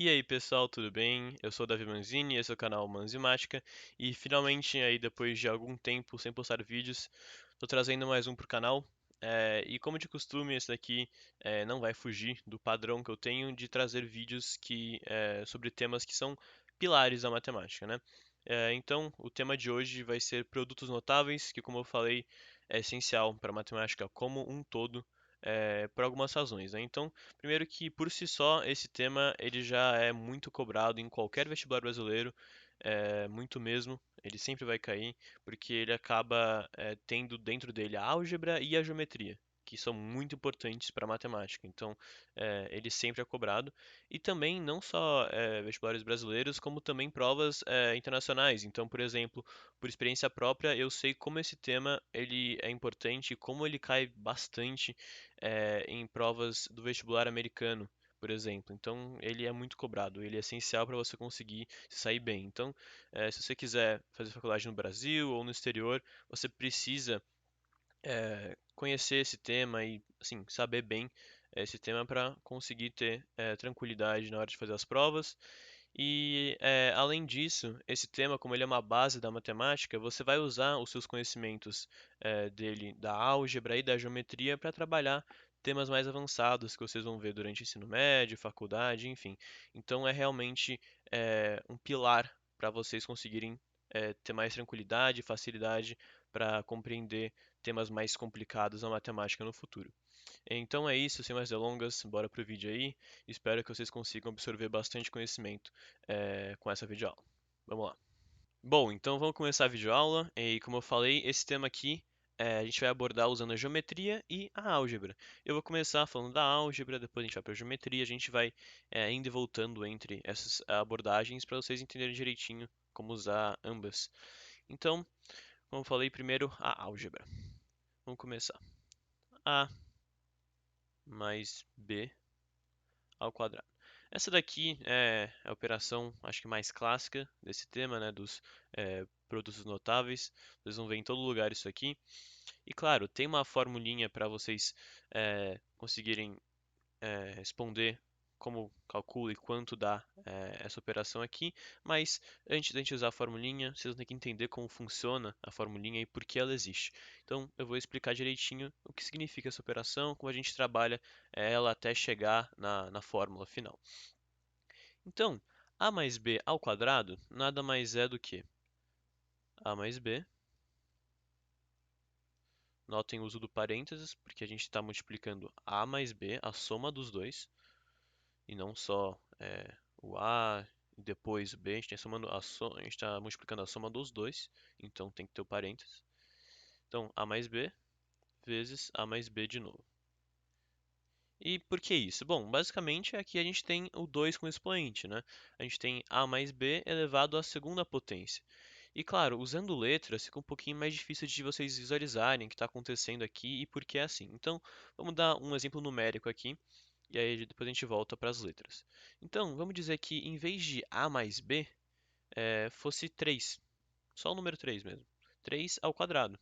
E aí pessoal, tudo bem? Eu sou o Davi Manzini, esse é o canal Manzimática e finalmente aí depois de algum tempo sem postar vídeos, tô trazendo mais um pro canal. E como de costume, esse daqui não vai fugir do padrão que eu tenho de trazer vídeos sobre temas que são pilares da matemática, né? Então, o tema de hoje vai ser produtos notáveis, que como eu falei, é essencial para a matemática como um todo, por algumas razões, né? Então, primeiro que por si só esse tema ele já é muito cobrado em qualquer vestibular brasileiro, muito mesmo. Ele sempre vai cair porque ele acaba tendo dentro dele a álgebra e a geometria, que são muito importantes para a matemática. Então, ele sempre é cobrado e também não só vestibulares brasileiros, como também provas internacionais. Então, por exemplo, por experiência própria, eu sei como esse tema ele é importante, e como ele cai bastante em provas do vestibular americano, por exemplo. Então, ele é muito cobrado, ele é essencial para você conseguir se sair bem. Então, se você quiser fazer faculdade no Brasil ou no exterior, você precisa conhecer esse tema e, assim, saber bem esse tema para conseguir ter tranquilidade na hora de fazer as provas. E além disso, esse tema, como ele é uma base da matemática, você vai usar os seus conhecimentos dele, da álgebra e da geometria, para trabalhar temas mais avançados que vocês vão ver durante o ensino médio, faculdade, enfim. Então é realmente um pilar para vocês conseguirem ter mais tranquilidade e facilidade para compreender temas mais complicados na matemática no futuro. Então é isso, sem mais delongas, bora pro vídeo aí. Espero que vocês consigam absorver bastante conhecimento com essa videoaula. Vamos lá. Bom, então vamos começar a videoaula. E como eu falei, esse tema aqui a gente vai abordar usando a geometria e a álgebra. Eu vou começar falando da álgebra, depois a gente vai para a geometria, a gente vai indo e voltando entre essas abordagens para vocês entenderem direitinho como usar ambas. Então, como eu falei, primeiro a álgebra. Vamos começar. A mais B ao quadrado. Essa daqui é a operação, acho que mais clássica desse tema, né, dos produtos notáveis. Vocês vão ver em todo lugar isso aqui. E claro, tem uma formulinha para vocês conseguirem responder como calcula e quanto dá essa operação aqui, mas antes da gente usar a formulinha, vocês vão ter que entender como funciona a formulinha e por que ela existe. Então, eu vou explicar direitinho o que significa essa operação, como a gente trabalha ela até chegar na fórmula final. Então, a mais b ao quadrado nada mais é do que a mais b, notem o uso do parênteses, porque a gente está multiplicando a mais b, a soma dos dois, e não só o A e depois o B, a gente está multiplicando a soma dos dois, então tem que ter o parênteses. Então, A mais B vezes A mais B de novo. E por que isso? Bom, basicamente aqui a gente tem o 2 com expoente, né? A gente tem A mais B elevado à segunda potência. E claro, usando letras fica um pouquinho mais difícil de vocês visualizarem o que está acontecendo aqui e por que é assim. Então, vamos dar um exemplo numérico aqui e aí depois a gente volta para as letras. Então, vamos dizer que em vez de A mais B, fosse 3. Só o número 3 mesmo. 3 ao quadrado.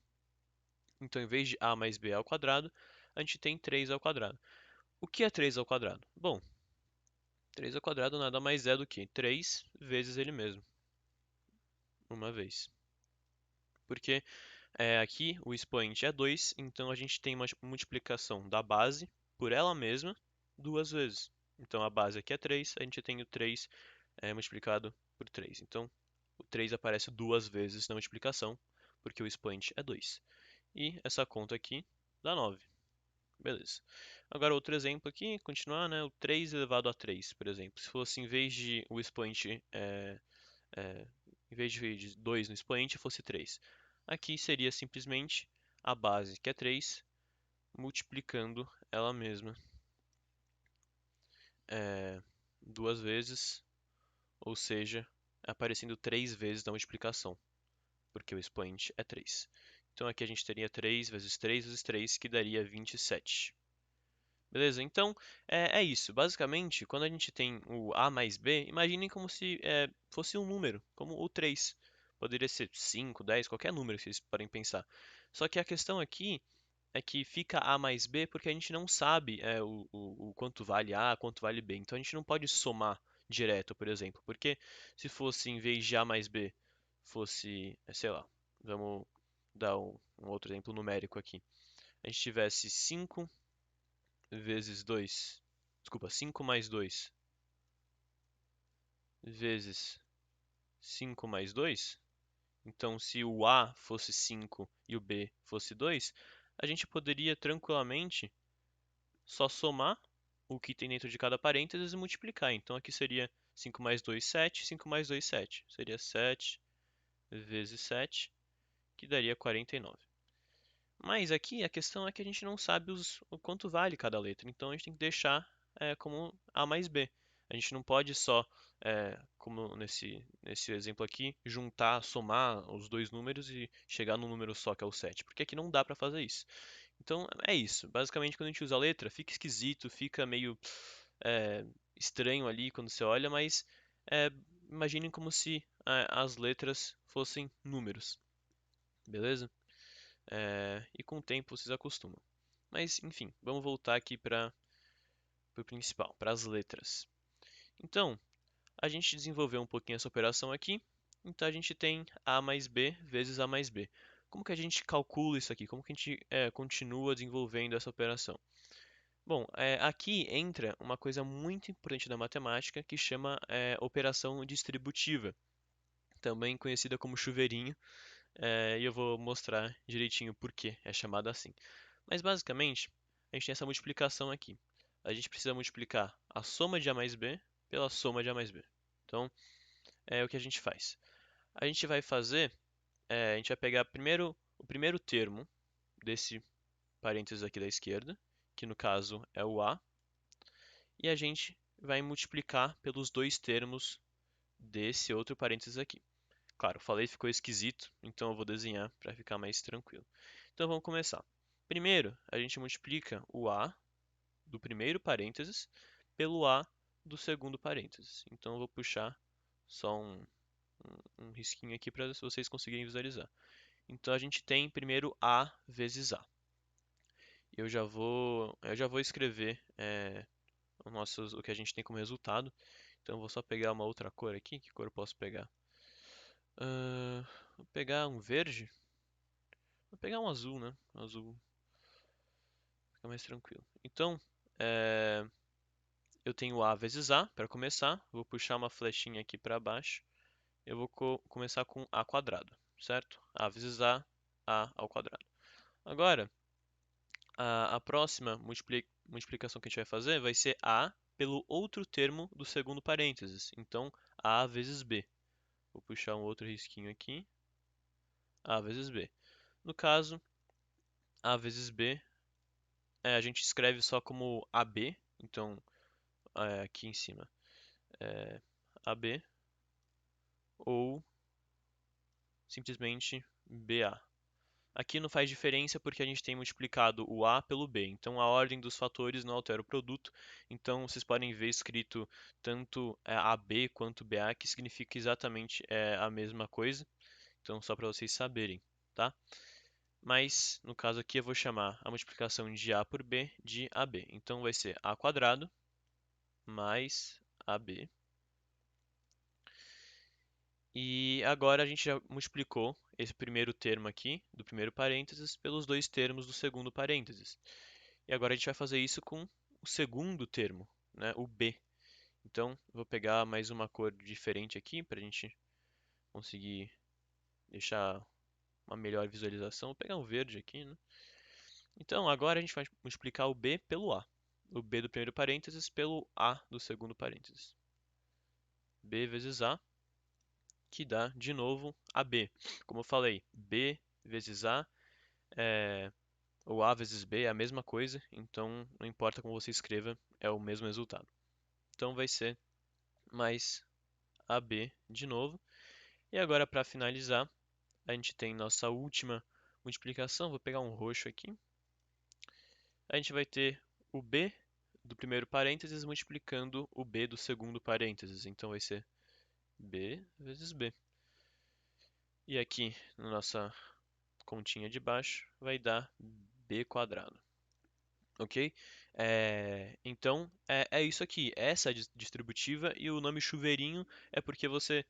Então, em vez de A mais B ao quadrado, a gente tem 3 ao quadrado. O que é 3 ao quadrado? Bom, 3 ao quadrado nada mais é do que 3 vezes ele mesmo. Uma vez. Porque aqui o expoente é 2, então a gente tem uma multiplicação da base por ela mesma duas vezes. Então a base aqui é 3, a gente tem o 3 multiplicado por 3. Então o 3 aparece duas vezes na multiplicação, porque o expoente é 2. E essa conta aqui dá 9. Beleza. Agora outro exemplo aqui, continuar, né? O 3 elevado a 3, por exemplo. Se fosse em vez de o expoente, em vez de 2 no expoente, fosse 3. Aqui seria simplesmente a base, que é 3, multiplicando ela mesma duas vezes, ou seja, aparecendo 3 vezes na multiplicação, porque o expoente é 3. Então aqui a gente teria 3 vezes 3 vezes 3, que daria 27. Beleza? Então é isso. Basicamente, quando a gente tem o A mais B, imaginem como se fosse um número, como o 3. Poderia ser 5, 10, qualquer número que vocês podem pensar. Só que a questão aqui é que fica A mais B porque a gente não sabe o quanto vale A, quanto vale B. Então a gente não pode somar direto, por exemplo. Porque se fosse, em vez de A mais B, fosse, sei lá, vamos dar um outro exemplo numérico aqui. A gente tivesse 5 vezes 2, desculpa, 5 mais 2 vezes 5 mais 2. Então, se o A fosse 5 e o B fosse 2, a gente poderia tranquilamente só somar o que tem dentro de cada parênteses e multiplicar. Então, aqui seria 5 mais 2, 7, 5 mais 2, 7. Seria 7 vezes 7, que daria 49. Mas aqui a questão é que a gente não sabe o quanto vale cada letra, então a gente tem que deixar como A mais B. A gente não pode só, como nesse exemplo aqui, juntar, somar os dois números e chegar num número só, que é o 7, porque aqui não dá para fazer isso. Então é isso. Basicamente, quando a gente usa a letra, fica esquisito, fica meio é, estranho ali quando você olha, mas é, imaginem como se as letras fossem números, beleza? E com o tempo vocês acostumam. Mas enfim, vamos voltar aqui para o principal, para as letras. Então, a gente desenvolveu um pouquinho essa operação aqui. Então a gente tem A mais B vezes A mais B. Como que a gente calcula isso aqui? Como que a gente continua desenvolvendo essa operação? Bom, aqui entra uma coisa muito importante da matemática que chama operação distributiva, também conhecida como chuveirinho, e eu vou mostrar direitinho por que é chamada assim. Mas basicamente, a gente tem essa multiplicação aqui. A gente precisa multiplicar a soma de A mais B pela soma de A mais B. Então, é o que a gente faz. A gente vai fazer, a gente vai pegar primeiro o primeiro termo desse parênteses aqui da esquerda, que no caso é o A, e a gente vai multiplicar pelos dois termos desse outro parênteses aqui. Claro, falei ficou esquisito, então eu vou desenhar para ficar mais tranquilo. Então vamos começar. Primeiro, a gente multiplica o A do primeiro parênteses pelo A do segundo parênteses. Então eu vou puxar só um risquinho aqui para vocês conseguirem visualizar. Então a gente tem primeiro A vezes A. Eu já vou escrever o que a gente tem como resultado. Então eu vou só pegar uma outra cor aqui. Que cor eu posso pegar? Vou pegar um verde. Vou pegar um azul, né? Um azul fica mais tranquilo. Então, eu tenho A vezes A para começar. Vou puxar uma flechinha aqui para baixo. Eu vou começar com A quadrado, certo? A vezes A ao quadrado. Agora, a próxima multiplicação que a gente vai fazer vai ser A pelo outro termo do segundo parênteses. Então, A vezes B. Vou puxar um outro risquinho aqui. A vezes B. No caso, A vezes B, a gente escreve só como AB. Então, aqui em cima é AB ou simplesmente BA. Aqui não faz diferença porque a gente tem multiplicado o A pelo B. Então a ordem dos fatores não altera o produto. Então vocês podem ver escrito tanto AB quanto BA, que significa exatamente a mesma coisa. Então só para vocês saberem, tá? Mas no caso aqui eu vou chamar a multiplicação de A por B de AB. Então vai ser A quadrado mais AB. E agora a gente já multiplicou esse primeiro termo aqui, do primeiro parênteses, pelos dois termos do segundo parênteses. E agora a gente vai fazer isso com o segundo termo, né, o B. Então, vou pegar mais uma cor diferente aqui para a gente conseguir deixar uma melhor visualização. Vou pegar um verde aqui, né? Então, agora a gente vai multiplicar o B pelo A. O B do primeiro parênteses pelo A do segundo parênteses. B vezes A, que dá, de novo, AB. Como eu falei, B vezes A, ou A vezes B é a mesma coisa, então não importa como você escreva, é o mesmo resultado. Então vai ser mais AB de novo. E agora, para finalizar, a gente tem nossa última multiplicação. Vou pegar um roxo aqui. A gente vai ter o B do primeiro parênteses multiplicando o B do segundo parênteses. Então vai ser B vezes B. E aqui, na nossa continha de baixo, vai dar B quadrado. ok? Então, é isso aqui, essa é a distributiva e o nome chuveirinho é porque você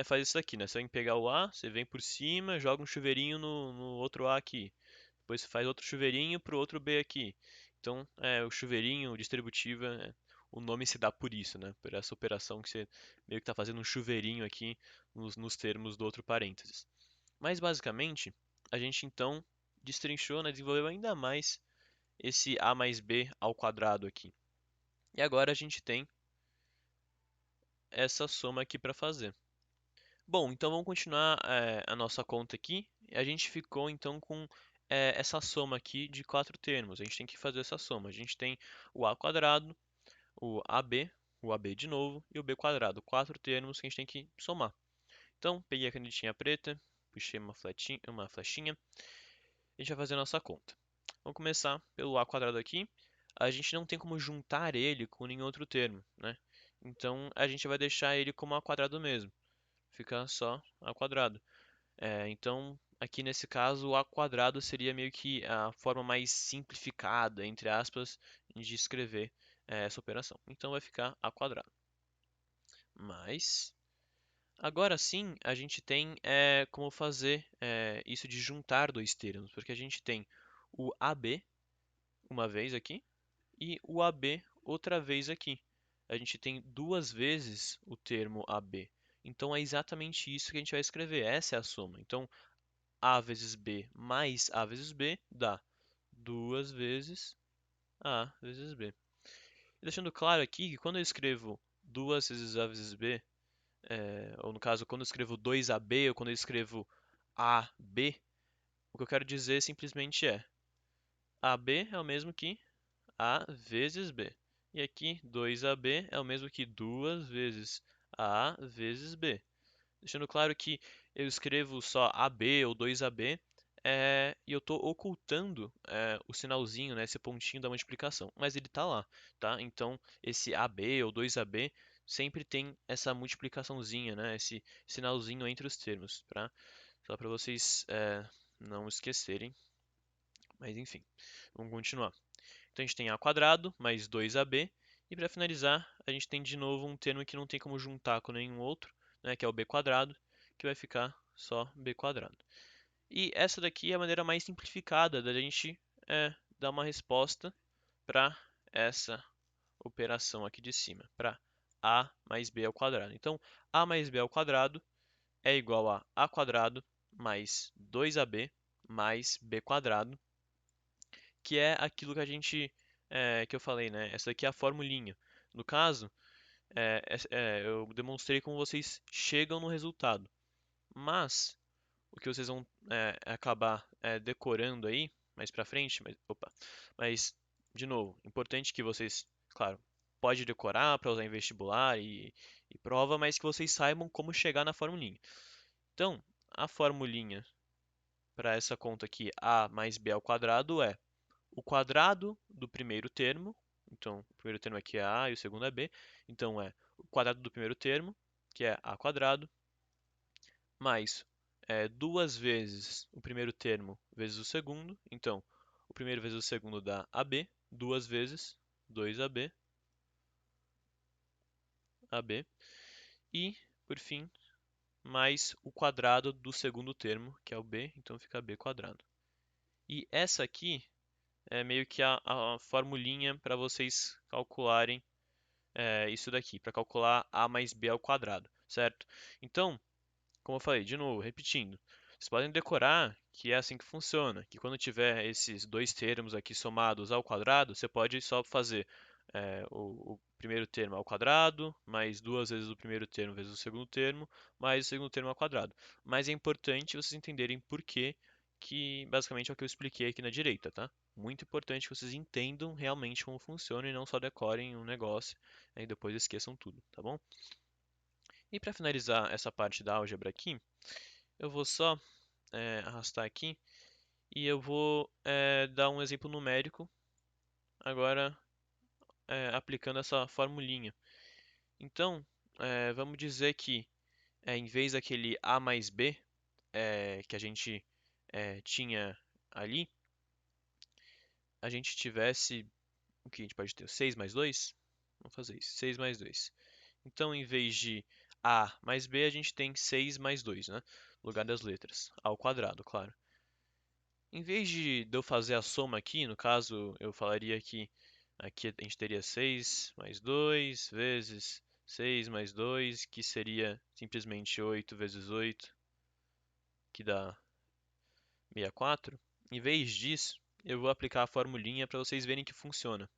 faz isso aqui, né? Você vai pegar o A, você vem por cima, joga um chuveirinho no outro A aqui. Depois você faz outro chuveirinho pro outro B aqui. Então, o chuveirinho, distributiva, o nome se dá por isso, né? Por essa operação que você meio que está fazendo um chuveirinho aqui nos termos do outro parênteses. Mas basicamente, a gente então destrinchou, né, desenvolveu ainda mais esse a mais b ao quadrado aqui. E agora a gente tem essa soma aqui para fazer. Bom, então vamos continuar a nossa conta aqui. A gente ficou então com essa soma aqui de quatro termos. A gente tem que fazer essa soma. A gente tem o a quadrado, o AB de novo e o b quadrado. Quatro termos que a gente tem que somar. Então, peguei a canetinha preta, puxei uma flechinha. A gente vai fazer a nossa conta. Vamos começar pelo a quadrado aqui. A gente não tem como juntar ele com nenhum outro termo, né? Então, a gente vai deixar ele como a quadrado mesmo. Fica só a quadrado. Então, aqui nesse caso, o a quadrado seria meio que a forma mais simplificada, entre aspas, de escrever essa operação. Então, vai ficar a quadrado. Mas, agora sim, a gente tem como fazer isso de juntar dois termos, porque a gente tem o AB uma vez aqui e o AB outra vez aqui. A gente tem duas vezes o termo AB. Então é exatamente isso que a gente vai escrever. Essa é a soma. Então A vezes B mais A vezes B dá duas vezes A vezes B. E deixando claro aqui que quando eu escrevo duas vezes A vezes B, ou no caso, quando eu escrevo 2AB ou quando eu escrevo AB, o que eu quero dizer simplesmente é AB é o mesmo que A vezes B. E aqui 2AB é o mesmo que duas vezes A vezes B. Deixando claro que eu escrevo só AB ou 2AB e eu estou ocultando o sinalzinho, né, esse pontinho da multiplicação, mas ele está lá, tá? Então esse AB ou 2AB sempre tem essa multiplicaçãozinha, né, esse sinalzinho entre os termos, só para vocês não esquecerem. Mas enfim, vamos continuar. Então a gente tem a quadrado mais 2ab. E para finalizar, a gente tem de novo um termo que não tem como juntar com nenhum outro, né, que é o b quadrado, que vai ficar só b quadrado. E essa daqui é a maneira mais simplificada da gente dar uma resposta para essa operação aqui de cima, para a mais b ao quadrado. Então, a mais b ao quadrado é igual a quadrado mais 2ab mais b quadrado, que é aquilo que que eu falei, né? Essa daqui é a formulinha. No caso, eu demonstrei como vocês chegam no resultado. Mas o que vocês vão acabar decorando aí mais pra frente, mas de novo, importante que vocês, claro, pode decorar para usar em vestibular e prova, mas que vocês saibam como chegar na formulinha. Então, a formulinha para essa conta aqui, a mais b ao quadrado é o quadrado do primeiro termo. Então, o primeiro termo aqui é a e o segundo é b. Então, é o quadrado do primeiro termo, que é a quadrado, mais duas vezes o primeiro termo vezes o segundo. Então, o primeiro vezes o segundo dá ab, duas vezes 2ab, ab. E, por fim, mais o quadrado do segundo termo, que é o b. Então, fica b quadrado. E essa aqui é meio que a formulinha para vocês calcularem isso daqui, para calcular a mais b ao quadrado, certo? Então, como eu falei, de novo, repetindo, vocês podem decorar que é assim que funciona, que quando tiver esses dois termos aqui somados ao quadrado, você pode só fazer o primeiro termo ao quadrado, mais duas vezes o primeiro termo vezes o segundo termo, mais o segundo termo ao quadrado. Mas é importante vocês entenderem por que basicamente é o que eu expliquei aqui na direita, tá? Muito importante que vocês entendam realmente como funciona e não só decorem um negócio e depois esqueçam tudo, tá bom? E para finalizar essa parte da álgebra aqui, eu vou só arrastar aqui e eu vou dar um exemplo numérico agora aplicando essa formulinha. Então, vamos dizer que em vez daquele a mais b que a gente tinha ali, a gente tivesse, o que a gente pode ter? 6 mais 2? Vamos fazer isso, 6 mais 2. Então, em vez de A mais B, a gente tem 6 mais 2, né? No lugar das letras. A ao quadrado, claro. Em vez de eu fazer a soma aqui, no caso, eu falaria que aqui a gente teria 6 mais 2 vezes 6 mais 2, que seria simplesmente 8 vezes 8, que dá 64. Em vez disso, eu vou aplicar a formulinha para vocês verem que funciona.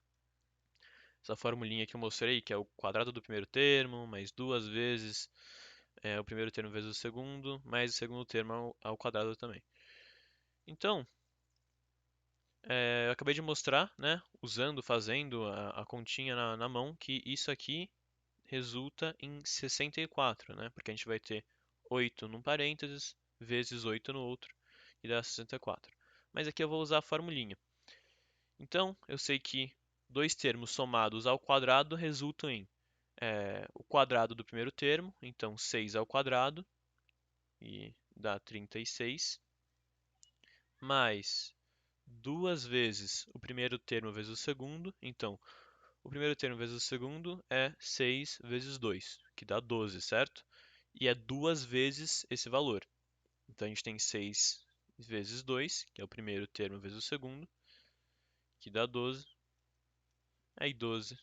Essa formulinha que eu mostrei, que é o quadrado do primeiro termo, mais duas vezes o primeiro termo vezes o segundo, mais o segundo termo ao quadrado também. Então, eu acabei de mostrar, né, fazendo a continha na mão, que isso aqui resulta em 64, né, porque a gente vai ter 8 num parênteses, vezes 8 no outro, e dá 64. Mas aqui eu vou usar a formulinha. Então, eu sei que dois termos somados ao quadrado resultam em o quadrado do primeiro termo, então 6 ao quadrado, e dá 36, mais duas vezes o primeiro termo vezes o segundo, então o primeiro termo vezes o segundo é 6 vezes 2, que dá 12, certo? E é duas vezes esse valor. Então a gente tem 6 vezes 2, que é o primeiro termo vezes o segundo, que dá 12. Aí 12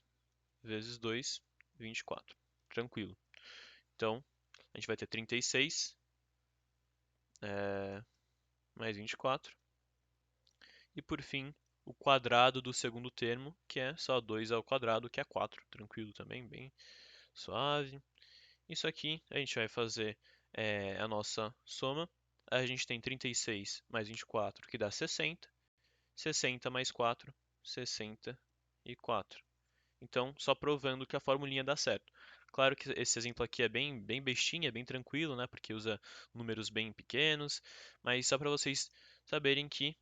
vezes 2, 24. Tranquilo. Então, a gente vai ter 36 mais 24. E por fim, o quadrado do segundo termo, que é só 2 ao quadrado, que é 4. Tranquilo também, bem suave. Isso aqui a gente vai fazer a nossa soma. A gente tem 36 mais 24, que dá 60. 60 mais 4, 64. Então, só provando que a formulinha dá certo. Claro que esse exemplo aqui é bem bestinha, bem tranquilo, né? Porque usa números bem pequenos, mas só para vocês saberem que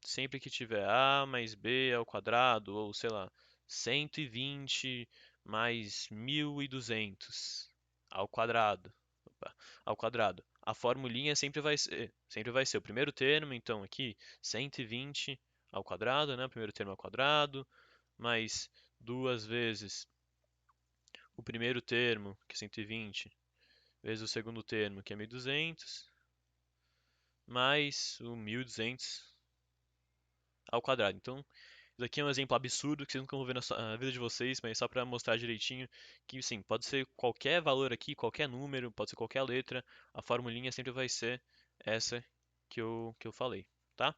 sempre que tiver a mais b ao quadrado, ou sei lá, 120 mais 1200 ao quadrado, opa, ao quadrado, a formulinha sempre vai ser o primeiro termo, então aqui 120 ao quadrado, né? O primeiro termo ao quadrado, mais duas vezes o primeiro termo, que é 120, vezes o segundo termo, que é 1200, mais o 1200 ao quadrado. Então, isso aqui é um exemplo absurdo que vocês nunca vão ver na vida de vocês, mas só para mostrar direitinho que, sim, pode ser qualquer valor aqui, qualquer número, pode ser qualquer letra, a formulinha sempre vai ser essa que eu falei, tá?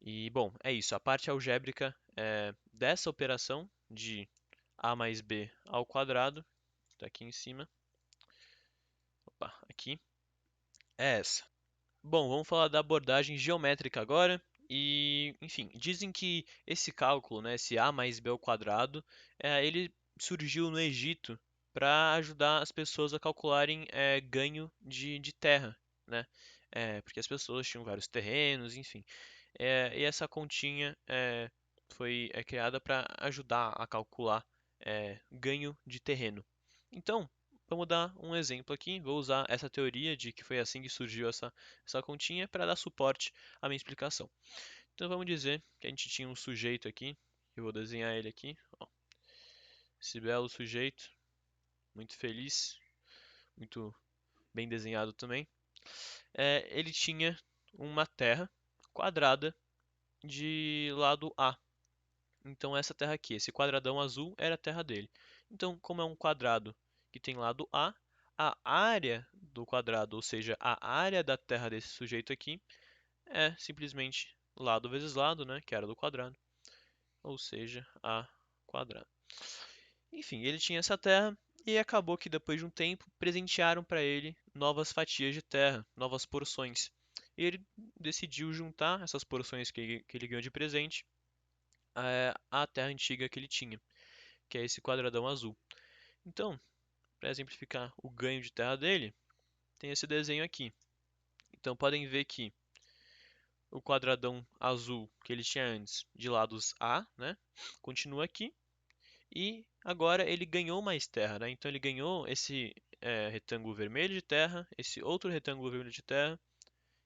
E, bom, é isso. A parte algébrica dessa operação de a mais b ao quadrado, está aqui em cima, opa, aqui, é essa. Bom, vamos falar da abordagem geométrica agora. E, enfim, dizem que esse cálculo, né, esse a mais b ao quadrado, ele surgiu no Egito para ajudar as pessoas a calcularem ganho de terra, né? Porque as pessoas tinham vários terrenos, enfim. E essa continha foi criada para ajudar a calcular ganho de terreno. Então, vamos dar um exemplo aqui. Vou usar essa teoria de que foi assim que surgiu essa continha para dar suporte à minha explicação. Então, vamos dizer que a gente tinha um sujeito aqui. Eu vou desenhar ele aqui. Ó. Esse belo sujeito, muito feliz, muito bem desenhado também. Ele tinha uma terra quadrada de lado A. Então essa terra aqui, esse quadradão azul era a terra dele. Então, como é um quadrado que tem lado a área do quadrado, ou seja, a área da terra desse sujeito aqui, é simplesmente lado vezes lado, né, que era do quadrado, ou seja, a quadrado. Enfim, ele tinha essa terra e acabou que depois de um tempo presentearam para ele novas fatias de terra, novas porções. E ele decidiu juntar essas porções que ele ganhou de presente à terra antiga que ele tinha, que é esse quadradão azul. Então, para exemplificar o ganho de terra dele, tem esse desenho aqui. Então podem ver que o quadradão azul que ele tinha antes de lados A, né, continua aqui. E agora ele ganhou mais terra, né? Então ele ganhou esse retângulo vermelho de terra, esse outro retângulo vermelho de terra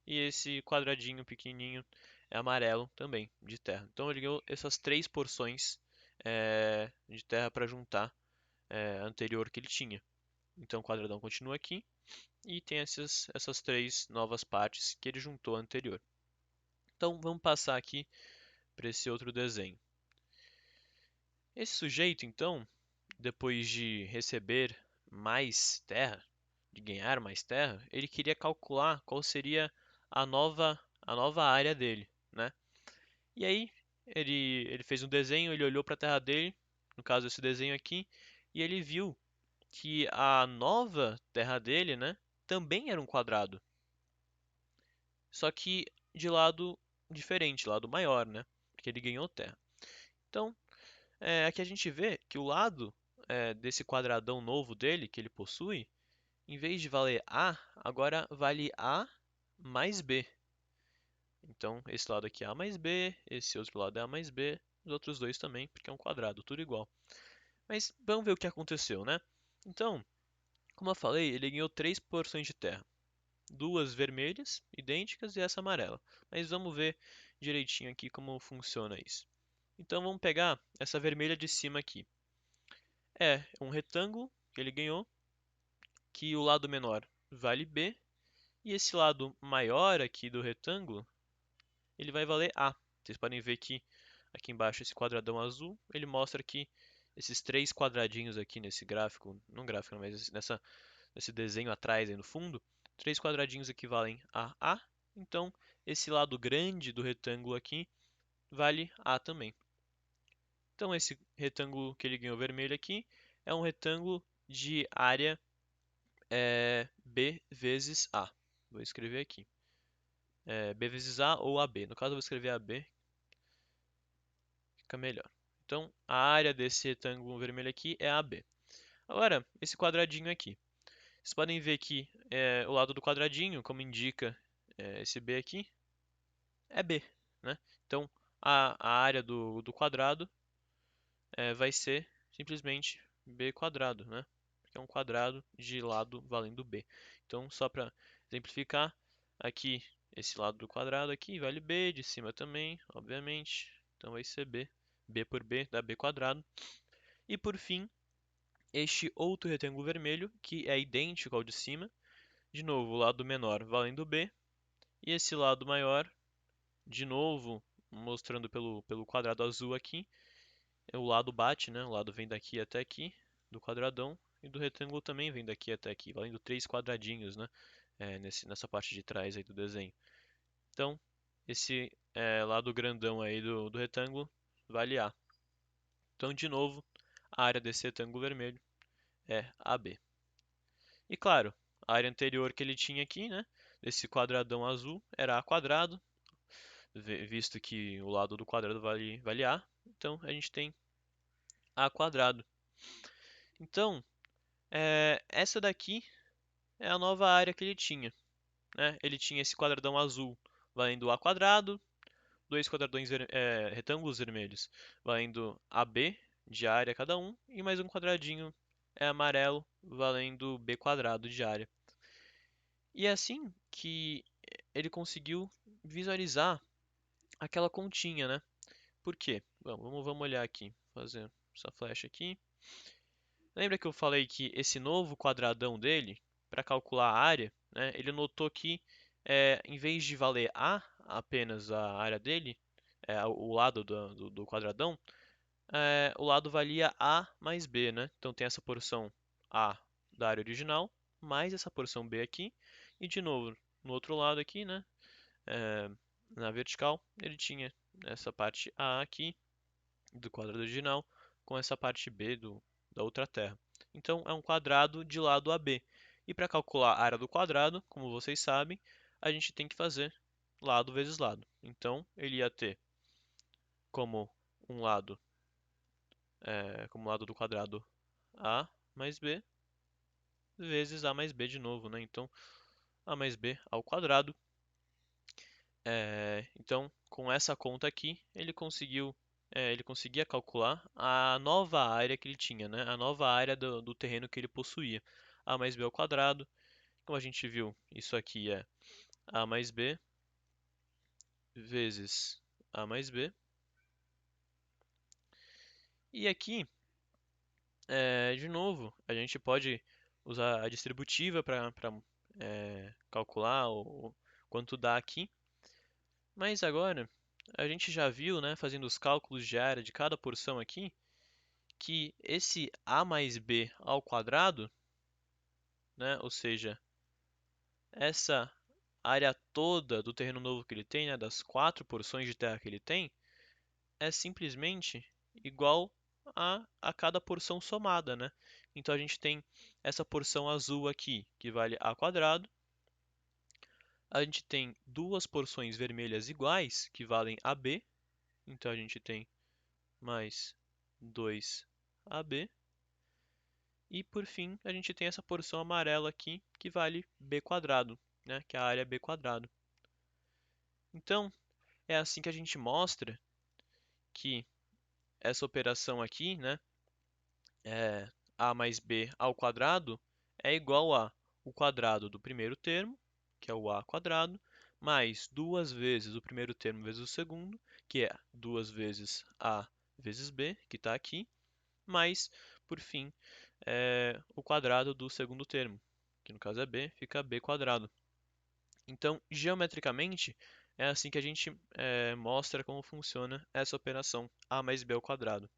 e esse quadradinho pequenininho é amarelo também, de terra. Então ele ganhou essas três porções de terra para juntar a anterior que ele tinha. Então o quadradão continua aqui e tem essas três novas partes que ele juntou anterior. Então vamos passar aqui para esse outro desenho. Esse sujeito, então, depois de receber mais terra, de ganhar mais terra, ele queria calcular qual seria a nova área dele, né? E aí ele fez um desenho, ele olhou para a terra dele, no caso esse desenho aqui, e ele viu que a nova terra dele, né, também era um quadrado, só que de lado diferente, lado maior, né? Porque ele ganhou terra. Então, aqui a gente vê que o lado desse quadradão novo dele, que ele possui, em vez de valer A, agora vale A mais B. Então, esse lado aqui é A mais B, esse outro lado é A mais B, os outros dois também, porque é um quadrado, tudo igual. Mas vamos ver o que aconteceu, né? Então, como eu falei, ele ganhou três porções de terra. Duas vermelhas, idênticas, e essa amarela. Mas vamos ver direitinho aqui como funciona isso. Então vamos pegar essa vermelha de cima aqui. É um retângulo que ele ganhou, que o lado menor vale B, e esse lado maior aqui do retângulo, ele vai valer A. Vocês podem ver que aqui embaixo esse quadradão azul, ele mostra que esses três quadradinhos aqui nesse gráfico, não gráfico, mas nesse desenho atrás aí no fundo, três quadradinhos equivalem a A, então esse lado grande do retângulo aqui vale A também. Então esse retângulo que ele ganhou vermelho aqui é um retângulo de área B vezes A. Vou escrever aqui. B vezes A ou AB. No caso eu vou escrever AB, fica melhor. Então a área desse retângulo vermelho aqui é AB. Agora, esse quadradinho aqui. Vocês podem ver que o lado do quadradinho, como indica esse B aqui, é B, né? Então a área do quadrado vai ser simplesmente B quadrado, né? Porque é um quadrado de lado valendo B. Então, só para exemplificar, aqui esse lado do quadrado aqui vale B, de cima também, obviamente. Então vai ser B. B por B dá B quadrado. E por fim, este outro retângulo vermelho, que é idêntico ao de cima. De novo, o lado menor valendo B. E esse lado maior, de novo, mostrando pelo quadrado azul aqui, o lado bate, né? O lado vem daqui até aqui, do quadradão, e do retângulo também vem daqui até aqui, valendo três quadradinhos, né? Nessa parte de trás aí do desenho. Então, esse lado grandão aí do retângulo vale A. Então, de novo, a área desse retângulo vermelho é AB. E claro, a área anterior que ele tinha aqui, né? Desse quadradão azul era A quadrado, visto que o lado do quadrado vale A. Então, a gente tem A quadrado. Então, essa daqui é a nova área que ele tinha, né? Ele tinha esse quadradão azul valendo A quadrado, dois retângulos vermelhos valendo AB de área cada um, e mais um quadradinho amarelo valendo B quadrado de área. E é assim que ele conseguiu visualizar aquela continha, né? Por quê? Vamos olhar aqui, fazer essa flecha aqui. Lembra que eu falei que esse novo quadradão dele, para calcular a área, né, ele notou que em vez de valer A apenas a área dele, o lado do quadradão, o lado valia A mais B, né? Então tem essa porção A da área original, mais essa porção B aqui, e de novo, no outro lado aqui, né, é, na vertical, ele tinha essa parte A aqui, do quadrado original, com essa parte B da outra terra. Então é um quadrado de lado AB. E para calcular a área do quadrado, como vocês sabem, a gente tem que fazer lado vezes lado. Então ele ia ter como um lado, como lado do quadrado A mais B vezes A mais B de novo, né? Então A mais B ao quadrado. Então, com essa conta aqui, ele conseguia calcular a nova área que ele tinha, né? A nova área do terreno que ele possuía. A mais b ao quadrado. Como a gente viu, isso aqui é a mais b vezes A mais B. E aqui, de novo, a gente pode usar a distributiva para calcular o quanto dá aqui. Mas agora, a gente já viu, né, fazendo os cálculos de área de cada porção aqui, que esse A mais B ao quadrado, né, ou seja, essa área toda do terreno novo que ele tem, né, das 4 porções de terra que ele tem, é simplesmente igual a cada porção somada, né? Então a gente tem essa porção azul aqui, que vale A quadrado. A gente tem duas porções vermelhas iguais, que valem AB. Então a gente tem mais 2AB. E por fim, a gente tem essa porção amarela aqui, que vale B quadrado, né? Que é a área B quadrado. Então, é assim que a gente mostra que essa operação aqui, né, A mais B ao quadrado, é igual a o quadrado do primeiro termo, que é o A quadrado, mais duas vezes o primeiro termo vezes o segundo, que é duas vezes A vezes B, que está aqui, mais, por fim, o quadrado do segundo termo, que no caso é B, fica B quadrado. Então, geometricamente, é assim que a gente mostra como funciona essa operação A mais B ao quadrado.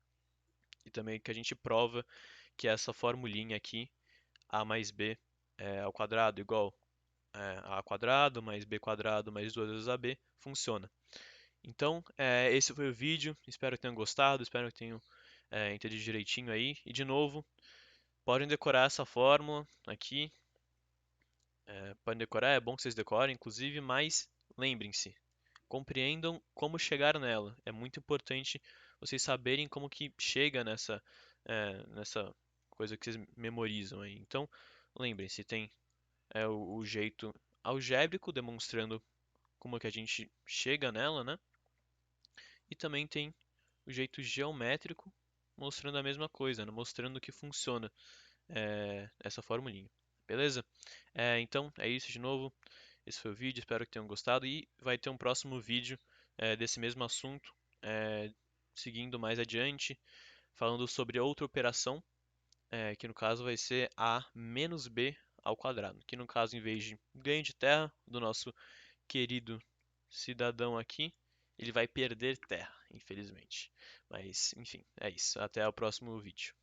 E também que a gente prova que essa formulinha aqui, A mais B ao quadrado igual A quadrado mais B quadrado mais 2 vezes AB, funciona. Então, esse foi o vídeo. Espero que tenham gostado, espero que tenham entendido direitinho aí. E de novo, podem decorar essa fórmula aqui. Podem decorar, é bom que vocês decorem, inclusive, mas lembrem-se, compreendam como chegar nela. É muito importante vocês saberem como que chega nessa coisa que vocês memorizam aí. Então, lembrem-se, tem o jeito algébrico, demonstrando como é que a gente chega nela, né? E também tem o jeito geométrico, mostrando a mesma coisa, né? Mostrando que funciona essa formulinha. Beleza? Então, é isso de novo. Esse foi o vídeo, espero que tenham gostado. E vai ter um próximo vídeo desse mesmo assunto, seguindo mais adiante, falando sobre outra operação, que no caso vai ser A menos B ao quadrado. Que no caso, em vez de ganho de terra do nosso querido cidadão aqui, ele vai perder terra, infelizmente. Mas, enfim, é isso. Até o próximo vídeo.